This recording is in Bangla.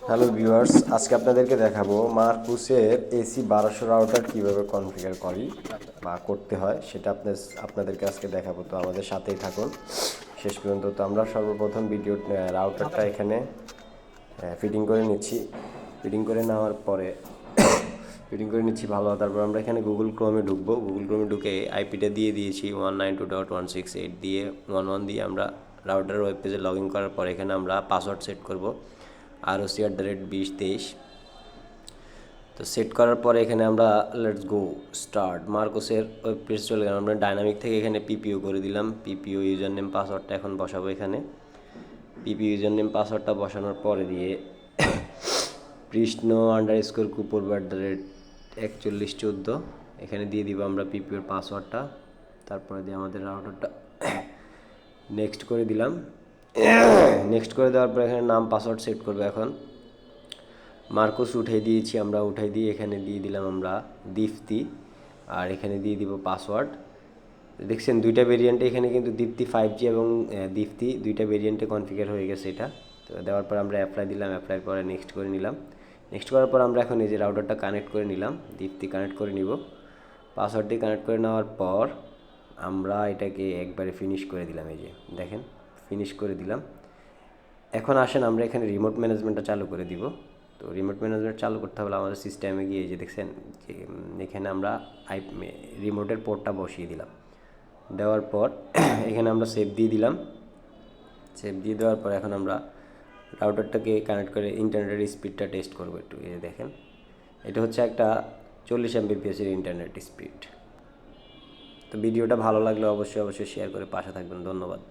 হ্যালো ভিউয়ার্স, আজকে আপনাদেরকে দেখাবো মার্কুসের এসি 1200 রাউটার কিভাবে কনফিগার করি বা করতে হয় সেটা আপনাদেরকে আজকে দেখাবো। তো আমাদের সাথেই থাকুন শেষ পর্যন্ত। তো আমরা সর্বপ্রথম রাউটারটা এখানে ফিটিং করে নিচ্ছি। ফিটিং করে নেওয়ার পরে ফিটিং করে নিচ্ছি ভালো। তারপর আমরা এখানে গুগল ক্রোমে ঢুকবো। গুগল ক্রোমে ঢুকে আইপিটা দিয়ে দিয়েছি 192.168 দিয়ে 11 দিয়ে আমরা রাউটারের ওয়েব পেজে লগ ইন করার পর এখানে আমরা পাসওয়ার্ড সেট করব ROC@2023। তো সেট করার পরে এখানে আমরা লেটস গো স্টার্ট মার্কোসের ওয়েব পেজ চলে গেলাম। আমরা ডাইনামিক থেকে এখানে পিপিও করে দিলাম। পিপিও ইউজার নেম পাসওয়ার্ডটা এখন বসাবো। এখানে পিপিও ইউজার নেম পাসওয়ার্ডটা বসানোর পরে দিয়ে কৃষ্ণ_কুপুর@4114 এখানে দিয়ে দিব আমরা পিপিওর পাসওয়ার্ডটা। তারপরে দিয়ে আমাদের রাউটারটা নেক্সট করে দিলাম। নেক্সট করে দেওয়ার পর এখানে নাম পাসওয়ার্ড সেট করবো। এখন মার্কোস উঠাই দিয়েছি, আমরা উঠাই দিয়ে এখানে দিয়ে দিলাম আমরা দীপ্তি, আর এখানে দিয়ে দিব পাসওয়ার্ড। দেখছেন দুইটা ভেরিয়েন্টে এখানে কিন্তু দীপ্তি 5G এবং দীপ্তি দুইটা ভেরিয়েন্টে কনফিগার হয়ে গেছে এটা। তো দেওয়ার পর আমরা অ্যাপ্লাই দিলাম, অ্যাপ্লাই পরে নেক্সট করে নিলাম। নেক্সট করার পর আমরা এখন এই যে রাউটারটা কানেক্ট করে নিলাম, দীপ্তি কানেক্ট করে নিব। পাসওয়ার্ডটি কানেক্ট করে নেওয়ার পর আমরা এটাকে একবারে ফিনিশ করে দিলাম। এই যে দেখেন ফিনিশ করে দিলাম। এখন আসেন আমরা এখানে রিমোট ম্যানেজমেন্টটা চালু করে দিব। তো রিমোট ম্যানেজমেন্ট চালু করতে হলে আমাদের সিস্টেমে গিয়ে যে দেখছেন যে এখানে আমরা রিমোটের পোর্টটা বসিয়ে দিলাম। দেওয়ার পর এখানে আমরা সেভ দিয়ে দিলাম। সেভ দিয়ে দেওয়ার পর এখন আমরা রাউটারটাকে কানেক্ট করে ইন্টারনেটের স্পিডটা টেস্ট করবো একটু। এই যে দেখেন এটা হচ্ছে একটা 40 Mbps এর ইন্টারনেট স্পিড। তো ভিডিওটা ভালো লাগলে অবশ্যই শেয়ার করে পাশে থাকবেন। ধন্যবাদ।